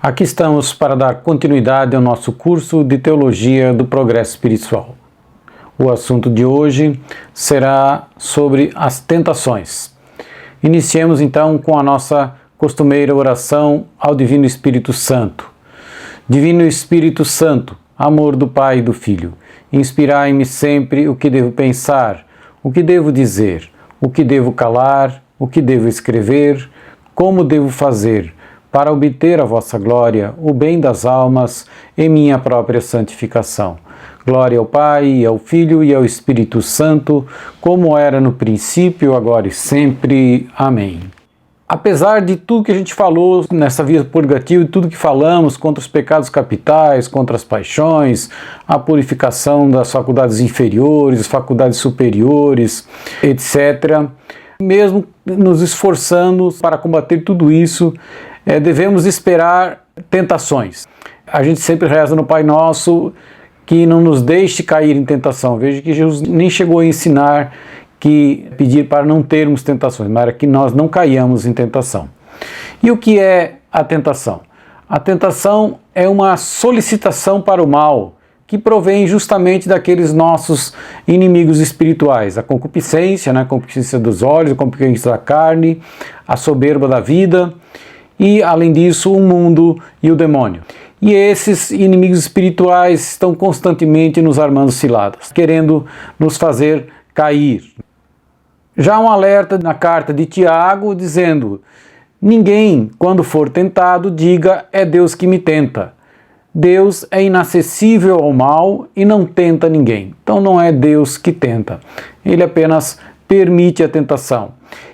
Aqui estamos para dar continuidade ao nosso curso de Teologia do Progresso Espiritual. O assunto de hoje será sobre as tentações. Iniciemos então com a nossa costumeira oração ao Divino Espírito Santo. Divino Espírito Santo, amor do Pai e do Filho, inspirai-me sempre o que devo pensar, o que devo dizer, o que devo calar, o que devo escrever, como devo fazer, para obter a vossa glória, o bem das almas e minha própria santificação. Glória ao Pai, ao Filho e ao Espírito Santo, como era no princípio, agora e sempre. Amém. Apesar de tudo que a gente falou nessa vida purgativa, tudo que falamos contra os pecados capitais, contra as paixões, a purificação das faculdades inferiores, faculdades superiores, etc., mesmo nos esforçando para combater tudo isso, devemos esperar tentações. A gente sempre reza no Pai Nosso que não nos deixe cair em tentação. Veja que Jesus nem chegou a ensinar pedir para não termos tentações, mas era que nós não caiamos em tentação. E o que é a tentação? A tentação é uma solicitação para o mal que provém justamente daqueles nossos inimigos espirituais, a concupiscência, a concupiscência dos olhos, a concupiscência da carne, a soberba da vida e, além disso, o mundo e o demônio. E esses inimigos espirituais estão constantemente nos armando ciladas, querendo nos fazer cair. Já um alerta na carta de Tiago dizendo: ninguém, quando for tentado, diga é Deus que me tenta. Deus é inacessível ao mal e não tenta ninguém. Então não é Deus que tenta, Ele apenas permite a tentação.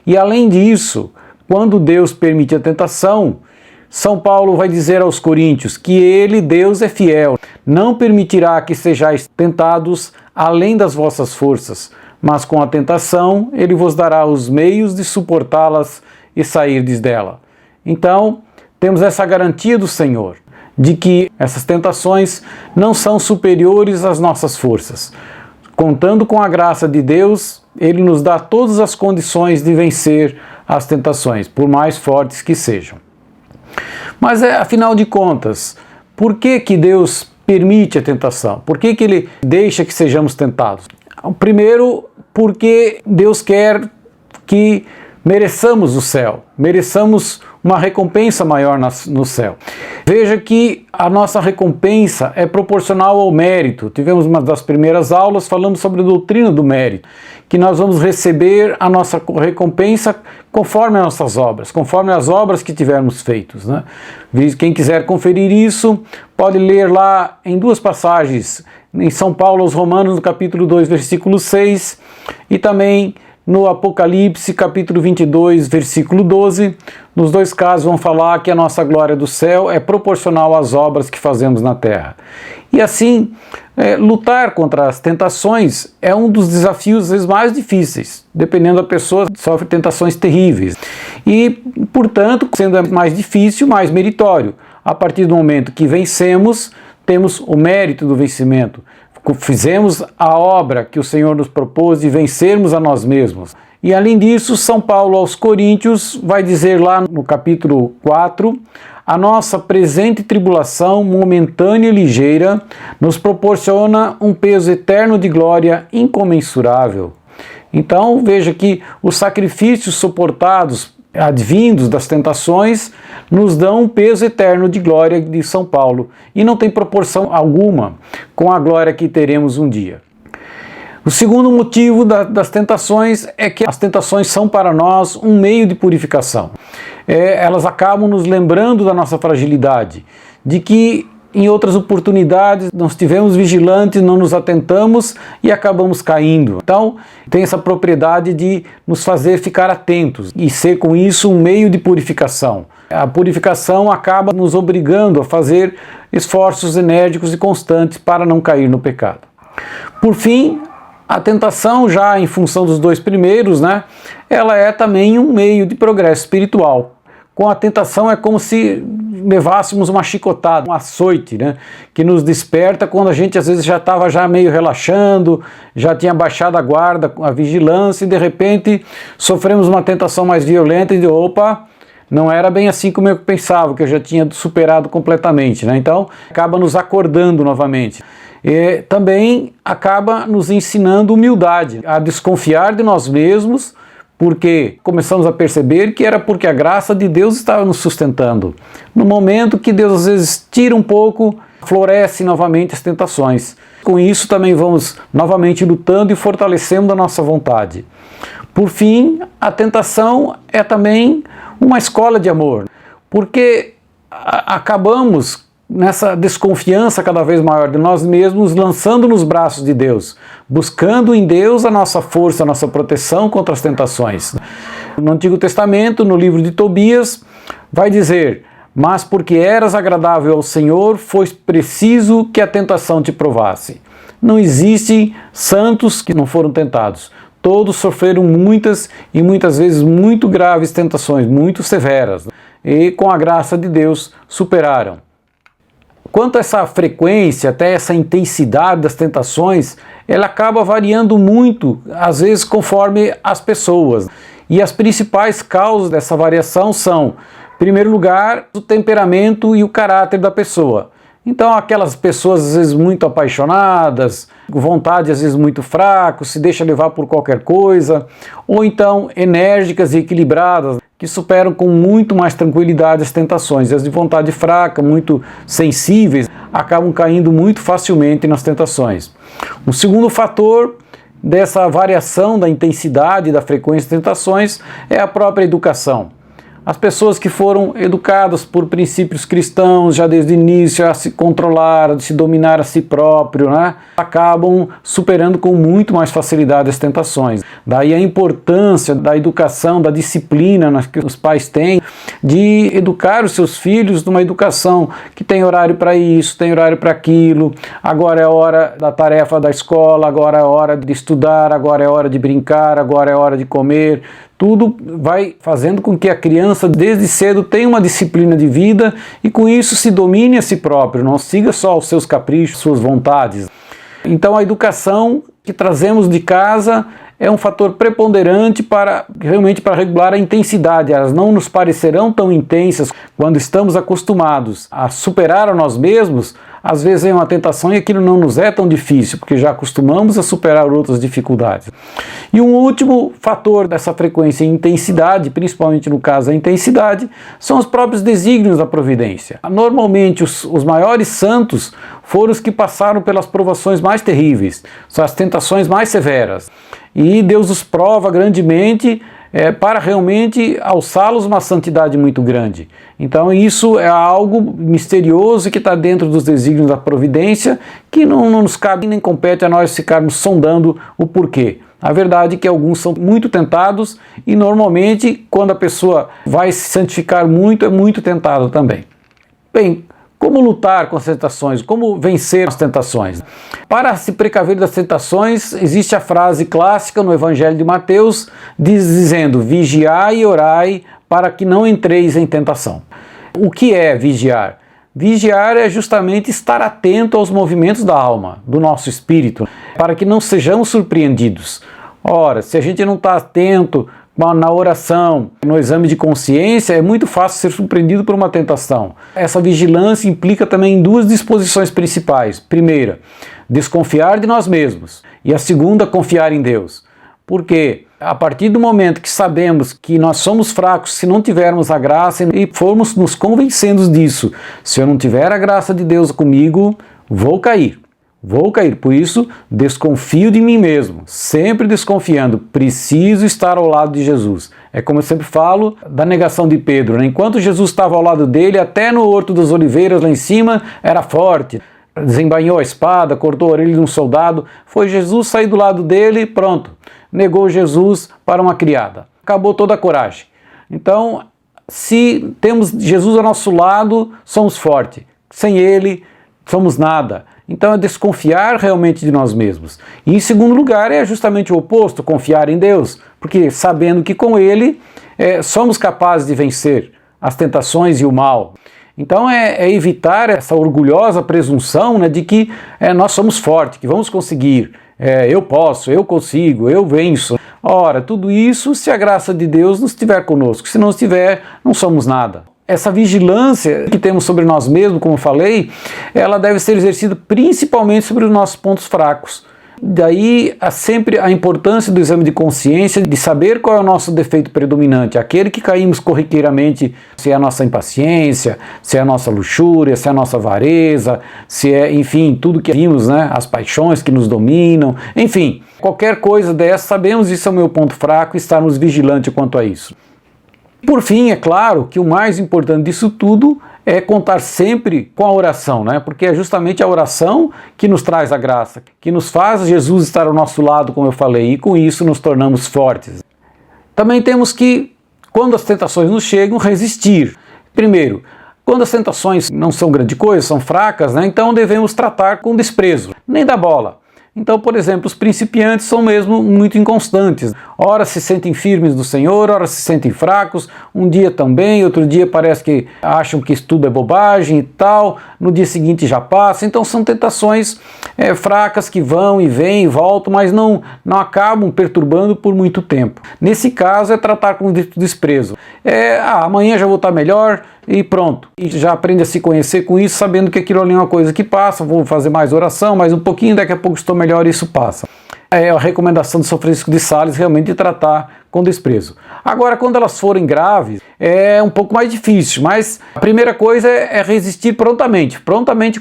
E além disso, quando Deus permite a tentação, São Paulo vai dizer aos Coríntios que Ele, Deus, é fiel, não permitirá que sejais tentados além das vossas forças, mas com a tentação Ele vos dará os meios de suportá-las e sairdes dela. Então, temos essa garantia do Senhor, de que essas tentações não são superiores às nossas forças. Contando com a graça de Deus, Ele nos dá todas as condições de vencer as tentações, por mais fortes que sejam. Mas, afinal de contas, por que Deus permite a tentação? Por que Ele deixa que sejamos tentados? Primeiro, porque Deus quer que mereçamos o céu, mereçamos uma recompensa maior no céu. Veja que a nossa recompensa é proporcional ao mérito. Tivemos uma das primeiras aulas falando sobre a doutrina do mérito, que nós vamos receber a nossa recompensa conforme as nossas obras, conforme as obras que tivermos feitos, né? Quem quiser conferir isso, pode ler lá em duas passagens, em São Paulo aos Romanos, no capítulo 2, versículo 6, e também no Apocalipse, capítulo 22, versículo 12, nos dois casos vão falar que a nossa glória do céu é proporcional às obras que fazemos na terra. E assim, lutar contra as tentações é um dos desafios às vezes mais difíceis, dependendo da pessoa, sofre tentações terríveis. E, portanto, sendo mais difícil, mais meritório. A partir do momento que vencemos, temos o mérito do vencimento. Fizemos a obra que o Senhor nos propôs de vencermos a nós mesmos. E além disso, São Paulo aos Coríntios vai dizer lá no capítulo 4, a nossa presente tribulação momentânea e ligeira nos proporciona um peso eterno de glória incomensurável. Então veja que os sacrifícios suportados advindos das tentações nos dão um peso eterno de glória de São Paulo e não tem proporção alguma com a glória que teremos um dia. O segundo motivo das tentações é que as tentações são para nós um meio de purificação. Elas acabam nos lembrando da nossa fragilidade, de que em outras oportunidades nós estivemos vigilantes, não nos atentamos e acabamos caindo. Então tem essa propriedade de nos fazer ficar atentos e ser com isso um meio de purificação. A purificação acaba nos obrigando a fazer esforços enérgicos e constantes para não cair no pecado. Por fim, a tentação, já em função dos dois primeiros, ela é também um meio de progresso espiritual. Com a tentação é como se levássemos uma chicotada, um açoite, que nos desperta quando a gente às vezes já estava meio relaxando, já tinha baixado a guarda, a vigilância, e de repente sofremos uma tentação mais violenta e opa, não era bem assim como eu pensava, que eu já tinha superado completamente, né? Então, acaba nos acordando novamente. E também acaba nos ensinando humildade, a desconfiar de nós mesmos, porque começamos a perceber que era porque a graça de Deus estava nos sustentando. No momento que Deus às vezes tira um pouco, floresce novamente as tentações. Com isso também vamos novamente lutando e fortalecendo a nossa vontade. Por fim, a tentação é também uma escola de amor, porque acabamos nessa desconfiança cada vez maior de nós mesmos, lançando nos braços de Deus, buscando em Deus a nossa força, a nossa proteção contra as tentações. No Antigo Testamento, no livro de Tobias, vai dizer: mas porque eras agradável ao Senhor, foi preciso que a tentação te provasse. Não existem santos que não foram tentados. Todos sofreram muitas e muitas vezes muito graves tentações, muito severas, e com a graça de Deus superaram. Quanto a essa frequência, até essa intensidade das tentações, ela acaba variando muito, às vezes conforme as pessoas. E as principais causas dessa variação são, em primeiro lugar, o temperamento e o caráter da pessoa. Então, aquelas pessoas às vezes muito apaixonadas, com vontade às vezes muito fraca, se deixa levar por qualquer coisa, ou então enérgicas e equilibradas, que superam com muito mais tranquilidade as tentações. E as de vontade fraca, muito sensíveis, acabam caindo muito facilmente nas tentações. Um segundo fator dessa variação da intensidade e da frequência das tentações é a própria educação. As pessoas que foram educadas por princípios cristãos já desde o início a se controlar, a se dominar a si próprio, né, acabam superando com muito mais facilidade as tentações. Daí a importância da educação, da disciplina que os pais têm de educar os seus filhos numa educação que tem horário para isso, tem horário para aquilo, agora é a hora da tarefa da escola, agora é a hora de estudar, agora é a hora de brincar, agora é a hora de comer. Tudo vai fazendo com que a criança desde cedo tenha uma disciplina de vida e com isso se domine a si próprio, não siga só os seus caprichos, suas vontades. Então a educação que trazemos de casa é um fator preponderante realmente para regular a intensidade. Elas não nos parecerão tão intensas quando estamos acostumados a superar a nós mesmos. Às vezes é uma tentação e aquilo não nos é tão difícil, porque já acostumamos a superar outras dificuldades. E um último fator dessa frequência e intensidade, principalmente no caso a intensidade, são os próprios desígnios da providência. Normalmente os maiores santos foram os que passaram pelas provações mais terríveis, são as tentações mais severas. E Deus os prova grandemente para realmente alçá-los uma santidade muito grande. Então isso é algo misterioso que está dentro dos desígnios da providência, que não nos cabe nem compete a nós ficarmos sondando o porquê. A verdade é que alguns são muito tentados e normalmente quando a pessoa vai se santificar muito, é muito tentado também. Bem, como lutar com as tentações? Como vencer as tentações? Para se precaver das tentações, existe a frase clássica no Evangelho de Mateus, dizendo: vigiai e orai para que não entreis em tentação. O que é vigiar? Vigiar é justamente estar atento aos movimentos da alma, do nosso espírito, para que não sejamos surpreendidos. Ora, se a gente não está atento na oração, no exame de consciência, é muito fácil ser surpreendido por uma tentação. Essa vigilância implica também duas disposições principais. Primeira, desconfiar de nós mesmos. E a segunda, confiar em Deus. Porque a partir do momento que sabemos que nós somos fracos se não tivermos a graça e formos nos convencendo disso, se eu não tiver a graça de Deus comigo, vou cair. Vou cair, por isso desconfio de mim mesmo, sempre desconfiando, preciso estar ao lado de Jesus. É como eu sempre falo da negação de Pedro, né? Enquanto Jesus estava ao lado dele, até no Horto das Oliveiras lá em cima, era forte, desembainhou a espada, cortou a orelha de um soldado, foi Jesus sair do lado dele, pronto, negou Jesus para uma criada, acabou toda a coragem. Então, se temos Jesus ao nosso lado, somos fortes, sem ele, somos nada. Então é desconfiar realmente de nós mesmos. E em segundo lugar é justamente o oposto, confiar em Deus, porque sabendo que com Ele somos capazes de vencer as tentações e o mal. Então é evitar essa orgulhosa presunção, né, de que nós somos fortes, que vamos conseguir, eu posso, eu consigo, eu venço. Ora, tudo isso se a graça de Deus não estiver conosco. Se não estiver, não somos nada. Essa vigilância que temos sobre nós mesmos, como eu falei, ela deve ser exercida principalmente sobre os nossos pontos fracos. Daí sempre a importância do exame de consciência, de saber qual é o nosso defeito predominante, aquele que caímos corriqueiramente, se é a nossa impaciência, se é a nossa luxúria, se é a nossa avareza, se é, enfim, tudo que vimos, né, as paixões que nos dominam, enfim, qualquer coisa dessa, sabemos isso é o meu ponto fraco e estarmos vigilantes quanto a isso. Por fim, é claro que o mais importante disso tudo é contar sempre com a oração, né? Porque é justamente a oração que nos traz a graça, que nos faz Jesus estar ao nosso lado, como eu falei, e com isso nos tornamos fortes. Também temos que, quando as tentações nos chegam, resistir. Primeiro, quando as tentações não são grande coisa, são fracas, né? Então devemos tratar com desprezo, nem dar bola. Então, por exemplo, os principiantes são mesmo muito inconstantes. Ora se sentem firmes do Senhor, ora se sentem fracos, um dia também, outro dia parece que acham que isso tudo é bobagem e tal, no dia seguinte já passa. Então são tentações fracas que vão e vêm e voltam, mas não acabam perturbando por muito tempo. Nesse caso é tratar com desprezo. Amanhã já vou estar melhor e pronto. E já aprende a se conhecer com isso, sabendo que aquilo ali é uma coisa que passa, vou fazer mais oração, mais um pouquinho, daqui a pouco estou melhor e isso passa. É a recomendação de São Francisco de Sales realmente de tratar com desprezo. Agora, quando elas forem graves, é um pouco mais difícil, mas a primeira coisa é resistir prontamente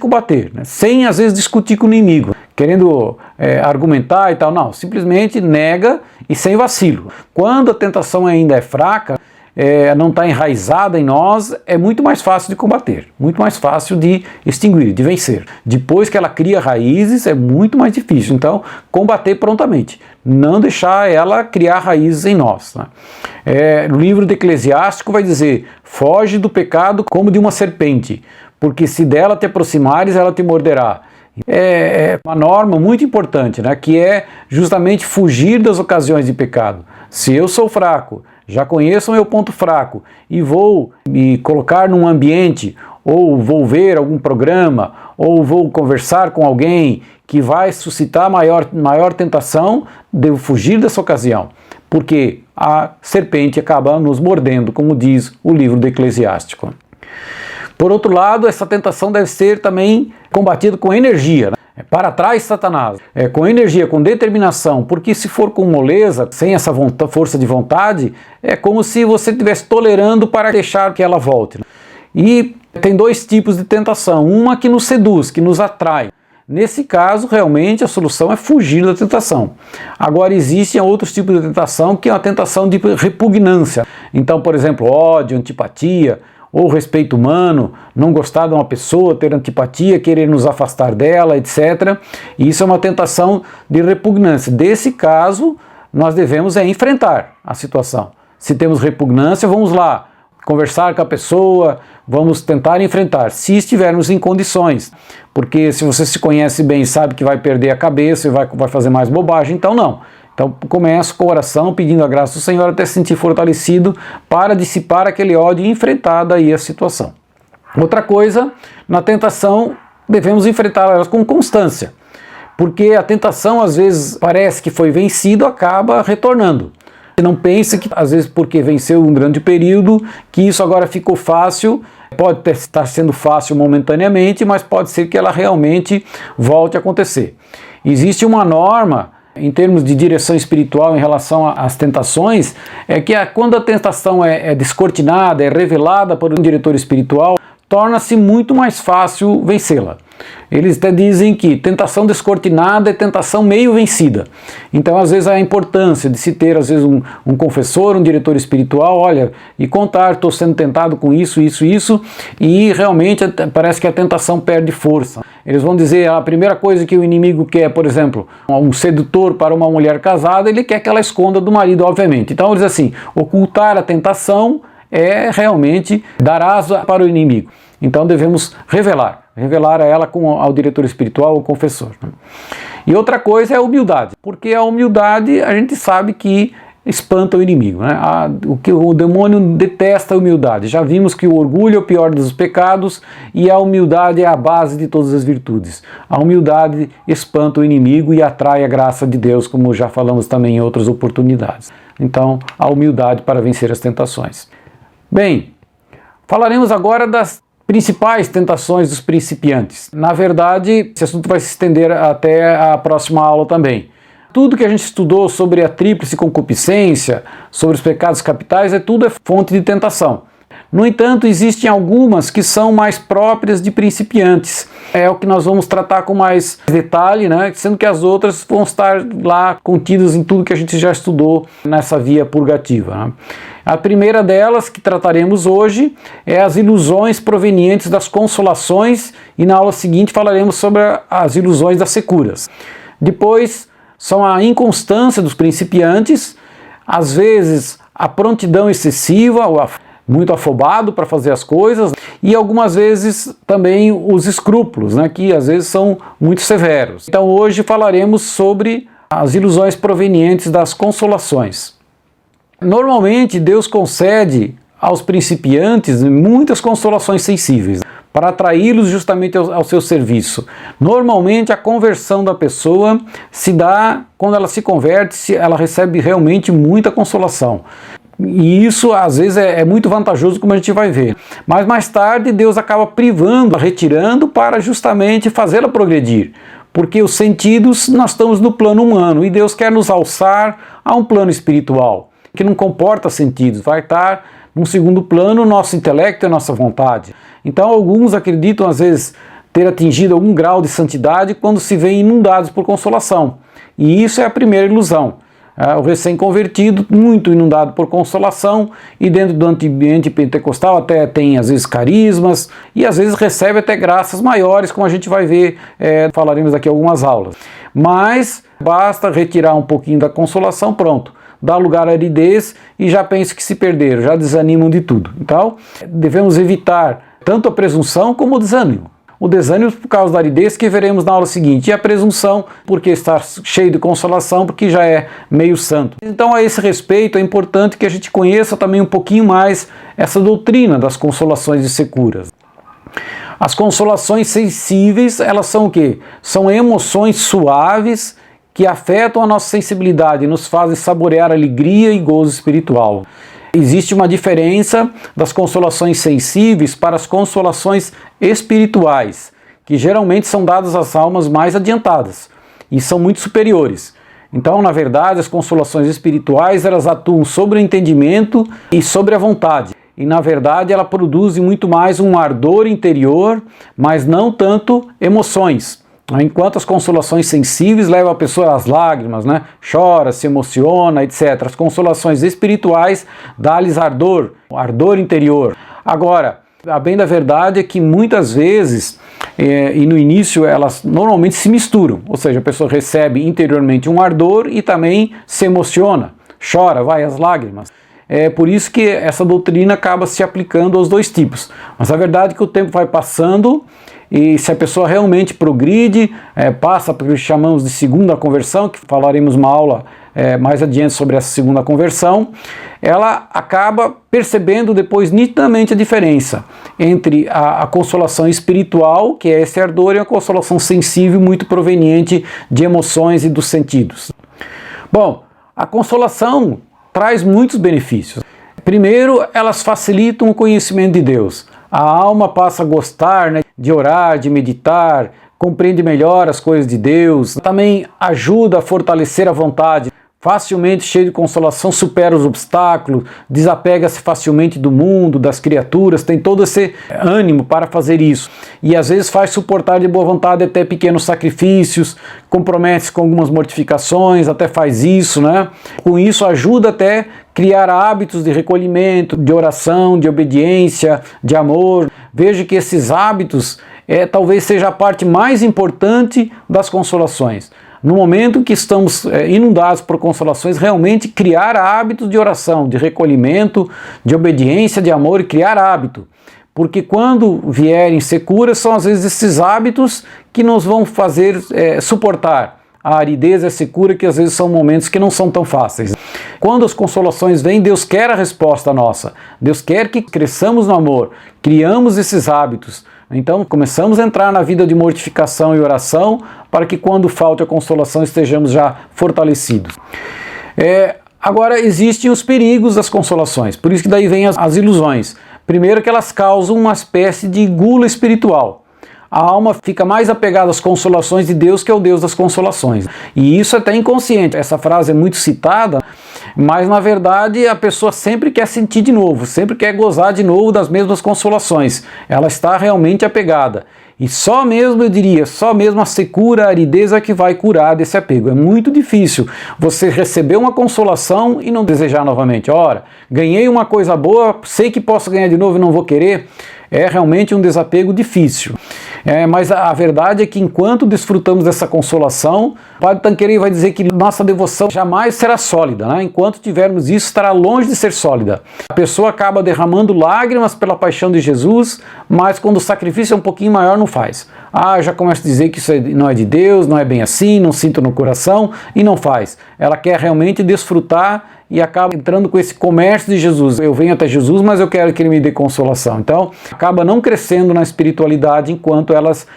combater, né? Sem às vezes discutir com o inimigo, querendo argumentar e tal, não, simplesmente nega e sem vacilo. Quando a tentação ainda é fraca, não está enraizada em nós, é muito mais fácil de combater, muito mais fácil de extinguir, de vencer. Depois que ela cria raízes, é muito mais difícil. Então, combater prontamente, não deixar ela criar raízes em nós, né? No livro do Eclesiástico vai dizer: foge do pecado como de uma serpente, porque se dela te aproximares, ela te morderá. É uma norma muito importante, né? Que é justamente fugir das ocasiões de pecado. Se eu sou fraco, já conheço o meu ponto fraco e vou me colocar num ambiente, ou vou ver algum programa, ou vou conversar com alguém que vai suscitar maior tentação, devo fugir dessa ocasião, porque a serpente acaba nos mordendo, como diz o livro do Eclesiástico. Por outro lado, essa tentação deve ser também combatida com energia, né? Para trás, Satanás, com energia, com determinação, porque se for com moleza, sem essa força de vontade, é como se você estivesse tolerando para deixar que ela volte. E tem dois tipos de tentação, uma que nos seduz, que nos atrai. Nesse caso, realmente, a solução é fugir da tentação. Agora, existem outros tipos de tentação, que é a tentação de repugnância. Então, por exemplo, ódio, antipatia, ou respeito humano, não gostar de uma pessoa, ter antipatia, querer nos afastar dela, etc. E isso é uma tentação de repugnância. Desse caso, nós devemos enfrentar a situação. Se temos repugnância, vamos lá, conversar com a pessoa, vamos tentar enfrentar, se estivermos em condições. Porque se você se conhece bem e sabe que vai perder a cabeça e vai fazer mais bobagem, então não. Então começo com a oração, pedindo a graça do Senhor até se sentir fortalecido para dissipar aquele ódio e enfrentar daí a situação. Outra coisa, na tentação devemos enfrentar elas com constância, porque a tentação às vezes parece que foi vencido, acaba retornando. Não pense que às vezes porque venceu um grande período, que isso agora ficou fácil, pode estar sendo fácil momentaneamente, mas pode ser que ela realmente volte a acontecer. Existe uma norma em termos de direção espiritual em relação às tentações, é que quando a tentação é descortinada, é revelada por um diretor espiritual, torna-se muito mais fácil vencê-la. Eles até dizem que tentação descortinada é tentação meio vencida. Então, às vezes, a importância de se ter, às vezes, um confessor, um diretor espiritual, olha, e contar, estou sendo tentado com isso, e realmente parece que a tentação perde força. Eles vão dizer, a primeira coisa que o inimigo quer, por exemplo, um sedutor para uma mulher casada, ele quer que ela esconda do marido, obviamente. Então, eles dizem assim, ocultar a tentação é realmente dar asa para o inimigo. Então devemos revelar a ela ao diretor espiritual, ao confessor. E outra coisa é a humildade, porque a humildade a gente sabe que espanta o inimigo, né? O demônio detesta a humildade. Já vimos que o orgulho é o pior dos pecados e a humildade é a base de todas as virtudes. A humildade espanta o inimigo e atrai a graça de Deus, como já falamos também em outras oportunidades. Então, a humildade para vencer as tentações. Bem, falaremos agora das principais tentações dos principiantes. Na verdade, esse assunto vai se estender até a próxima aula também. Tudo que a gente estudou sobre a tríplice concupiscência, sobre os pecados capitais, tudo é fonte de tentação. No entanto, existem algumas que são mais próprias de principiantes. É o que nós vamos tratar com mais detalhe, né? Sendo que as outras vão estar lá contidas em tudo que a gente já estudou nessa via purgativa, né? A primeira delas, que trataremos hoje, é as ilusões provenientes das consolações, e na aula seguinte falaremos sobre as ilusões das securas. Depois, são a inconstância dos principiantes, às vezes a prontidão excessiva, muito afobado para fazer as coisas, e algumas vezes também os escrúpulos, né, que às vezes são muito severos. Então hoje falaremos sobre as ilusões provenientes das consolações. Normalmente Deus concede aos principiantes muitas consolações sensíveis, para atraí-los justamente ao seu serviço. Normalmente a conversão da pessoa se dá quando ela se converte, ela recebe realmente muita consolação. E isso às vezes é muito vantajoso, como a gente vai ver. Mas mais tarde Deus acaba privando, retirando, para justamente fazê-la progredir. Porque os sentidos, nós estamos no plano humano e Deus quer nos alçar a um plano espiritual, que não comporta sentidos, vai estar num segundo plano o nosso intelecto e a nossa vontade. Então alguns acreditam às vezes ter atingido algum grau de santidade quando se veem inundados por consolação. E isso é a primeira ilusão. O recém-convertido, muito inundado por consolação, e dentro do ambiente pentecostal até tem às vezes carismas, e às vezes recebe até graças maiores, como a gente vai ver, falaremos daqui algumas aulas. Mas basta retirar um pouquinho da consolação, pronto, dá lugar à aridez e já pensam que se perderam, já desanimam de tudo. Então, devemos evitar tanto a presunção como o desânimo. O desânimo por causa da aridez, que veremos na aula seguinte, e a presunção porque está cheio de consolação, porque já é meio santo. Então, a esse respeito, é importante que a gente conheça também um pouquinho mais essa doutrina das consolações e securas. As consolações sensíveis, elas são o quê? São emoções suaves que afetam a nossa sensibilidade e nos fazem saborear alegria e gozo espiritual. Existe uma diferença das consolações sensíveis para as consolações espirituais, que geralmente são dadas às almas mais adiantadas e são muito superiores. Então, na verdade, as consolações espirituais, elas atuam sobre o entendimento e sobre a vontade. E, na verdade, ela produz muito mais um ardor interior, mas não tanto emoções. Enquanto as consolações sensíveis levam a pessoa às lágrimas, né? Chora, se emociona, etc. As consolações espirituais dão-lhes ardor, ardor interior. Agora, a bem da verdade é que muitas vezes, e no início, elas normalmente se misturam. Ou seja, a pessoa recebe interiormente um ardor e também se emociona, chora, vai às lágrimas. É por isso que essa doutrina acaba se aplicando aos dois tipos. Mas a verdade é que o tempo vai passando, e se a pessoa realmente progride, passa pelo que chamamos de segunda conversão, que falaremos uma aula mais adiante sobre essa segunda conversão, ela acaba percebendo depois nitidamente a diferença entre a consolação espiritual, que é esse ardor, e a consolação sensível, muito proveniente de emoções e dos sentidos. Bom, a consolação traz muitos benefícios. Primeiro, elas facilitam o conhecimento de Deus. A alma passa a gostar, né, de orar, de meditar, compreende melhor as coisas de Deus. Também ajuda a fortalecer a vontade. Facilmente cheio de consolação, supera os obstáculos, desapega-se facilmente do mundo, das criaturas, tem todo esse ânimo para fazer isso. E às vezes faz suportar de boa vontade até pequenos sacrifícios, compromete-se com algumas mortificações, até faz isso, né? Com isso ajuda até criar hábitos de recolhimento, de oração, de obediência, de amor. Veja que esses hábitos talvez seja a parte mais importante das consolações. No momento que estamos inundados por consolações, realmente criar hábitos de oração, de recolhimento, de obediência, de amor, e criar hábito. Porque quando vierem securas, são às vezes esses hábitos que nos vão fazer suportar a aridez e a secura, que às vezes são momentos que não são tão fáceis. Quando as consolações vêm, Deus quer a resposta nossa. Deus quer que cresçamos no amor, criamos esses hábitos. Então começamos a entrar na vida de mortificação e oração para que quando falte a consolação estejamos já fortalecidos. Agora existem os perigos das consolações, por isso que daí vem as ilusões. Primeiro que elas causam uma espécie de gula espiritual. A alma fica mais apegada às consolações de Deus que ao Deus das consolações. E isso é até inconsciente. Essa frase é muito citada, mas na verdade a pessoa sempre quer sentir de novo, sempre quer gozar de novo das mesmas consolações. Ela está realmente apegada. E só mesmo, eu diria, só mesmo a secura, a aridez é que vai curar desse apego. É muito difícil você receber uma consolação e não desejar novamente. Ora, ganhei uma coisa boa, sei que posso ganhar de novo e não vou querer. É realmente um desapego difícil. Mas a verdade é que enquanto desfrutamos dessa consolação, o Padre Tanqueray vai dizer que nossa devoção jamais será sólida, né? Enquanto tivermos isso, estará longe de ser sólida. A pessoa acaba derramando lágrimas pela paixão de Jesus, mas quando o sacrifício é um pouquinho maior, não faz. Já começa a dizer que isso não é de Deus, não é bem assim, não sinto no coração, e não faz. Ela quer realmente desfrutar e acaba entrando com esse comércio de Jesus. Eu venho até Jesus, mas eu quero que Ele me dê consolação. Então, acaba não crescendo na espiritualidade enquanto elas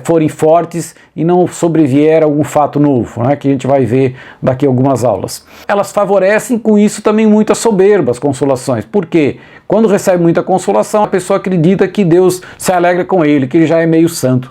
forem fortes e não sobrevier algum fato novo, né, que a gente vai ver daqui a algumas aulas. Elas favorecem com isso também muito a soberba, as consolações. Por quê? Quando recebe muita consolação, a pessoa acredita que Deus se alegra com ele, que ele já é meio santo.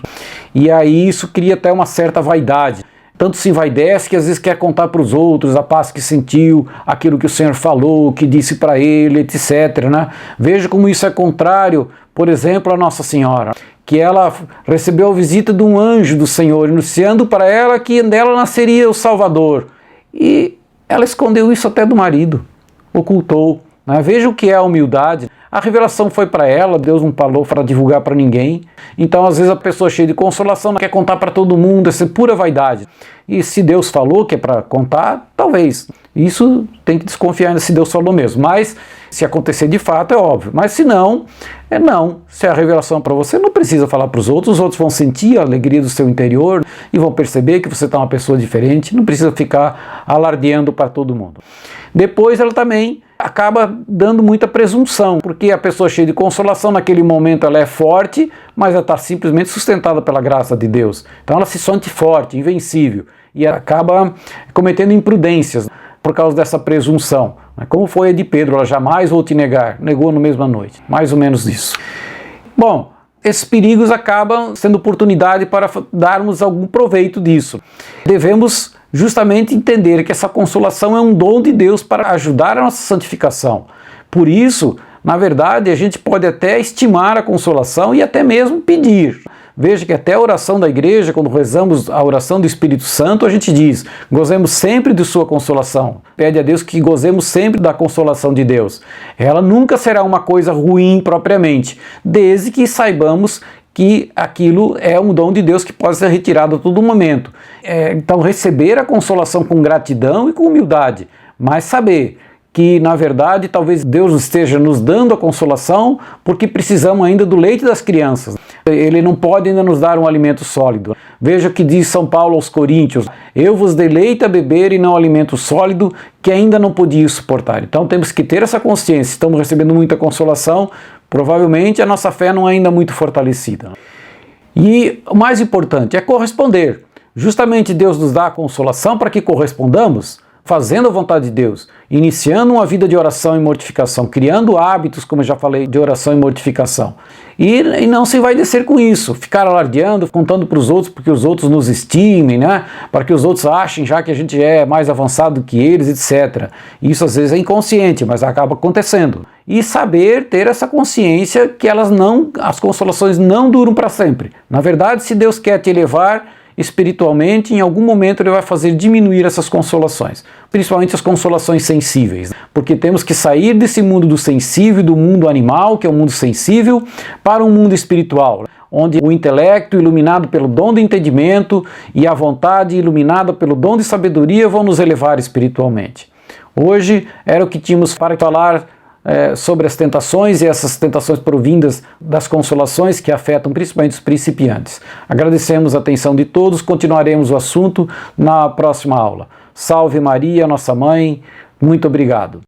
E aí isso cria até uma certa vaidade. Tanto se envaidece que às vezes quer contar para os outros a paz que sentiu, aquilo que o Senhor falou, que disse para ele, etc. Né? Veja como isso é contrário, por exemplo, a Nossa Senhora, que ela recebeu a visita de um anjo do Senhor, anunciando para ela que dela nasceria o Salvador. E ela escondeu isso até do marido, ocultou. Né? Veja o que é a humildade. A revelação foi para ela, Deus não falou para divulgar para ninguém. Então, às vezes, a pessoa cheia de consolação não quer contar para todo mundo, essa é pura vaidade. E se Deus falou que é para contar, talvez. Isso tem que desconfiar ainda se Deus falou mesmo. Mas, se acontecer de fato, é óbvio. Mas se não, não. Se a revelação é para você, não precisa falar para os outros vão sentir a alegria do seu interior e vão perceber que você está uma pessoa diferente, não precisa ficar alardeando para todo mundo. Depois, ela também acaba dando muita presunção, porque a pessoa cheia de consolação, naquele momento ela é forte, mas ela está simplesmente sustentada pela graça de Deus. Então ela se sente forte, invencível, e ela acaba cometendo imprudências por causa dessa presunção. Como foi a de Pedro, ela jamais vou te negar, negou na mesma noite, mais ou menos isso. Bom, esses perigos acabam sendo oportunidade para darmos algum proveito disso. Devemos justamente entender que essa consolação é um dom de Deus para ajudar a nossa santificação. Por isso, na verdade, a gente pode até estimar a consolação e até mesmo pedir. Veja que até a oração da igreja, quando rezamos a oração do Espírito Santo, a gente diz, gozemos sempre de sua consolação. Pede a Deus que gozemos sempre da consolação de Deus. Ela nunca será uma coisa ruim propriamente, desde que saibamos que aquilo é um dom de Deus que pode ser retirado a todo momento. Então, receber a consolação com gratidão e com humildade, mas saber que, na verdade, talvez Deus esteja nos dando a consolação porque precisamos ainda do leite das crianças. Ele não pode ainda nos dar um alimento sólido. Veja o que diz São Paulo aos Coríntios, eu vos dei leite a beber e não alimento sólido que ainda não podia suportar. Então temos que ter essa consciência, estamos recebendo muita consolação, provavelmente a nossa fé não é ainda muito fortalecida. E o mais importante é corresponder. Justamente Deus nos dá a consolação para que correspondamos, fazendo a vontade de Deus, iniciando uma vida de oração e mortificação, criando hábitos, como eu já falei, de oração e mortificação. E não se vai descer com isso, ficar alardeando, contando para os outros, porque os outros nos estimem, né? Para que os outros achem já que a gente é mais avançado que eles, etc. Isso às vezes é inconsciente, mas acaba acontecendo. E saber ter essa consciência que as consolações não duram para sempre. Na verdade, se Deus quer te elevar espiritualmente, em algum momento Ele vai fazer diminuir essas consolações, principalmente as consolações sensíveis, porque temos que sair desse mundo do sensível, do mundo animal, que é o mundo sensível, para um mundo espiritual, onde o intelecto, iluminado pelo dom de entendimento, e a vontade, iluminada pelo dom de sabedoria, vão nos elevar espiritualmente. Hoje era o que tínhamos para falar sobre as tentações e essas tentações provindas das consolações que afetam principalmente os principiantes. Agradecemos a atenção de todos, continuaremos o assunto na próxima aula. Salve Maria, nossa Mãe, Muito obrigado.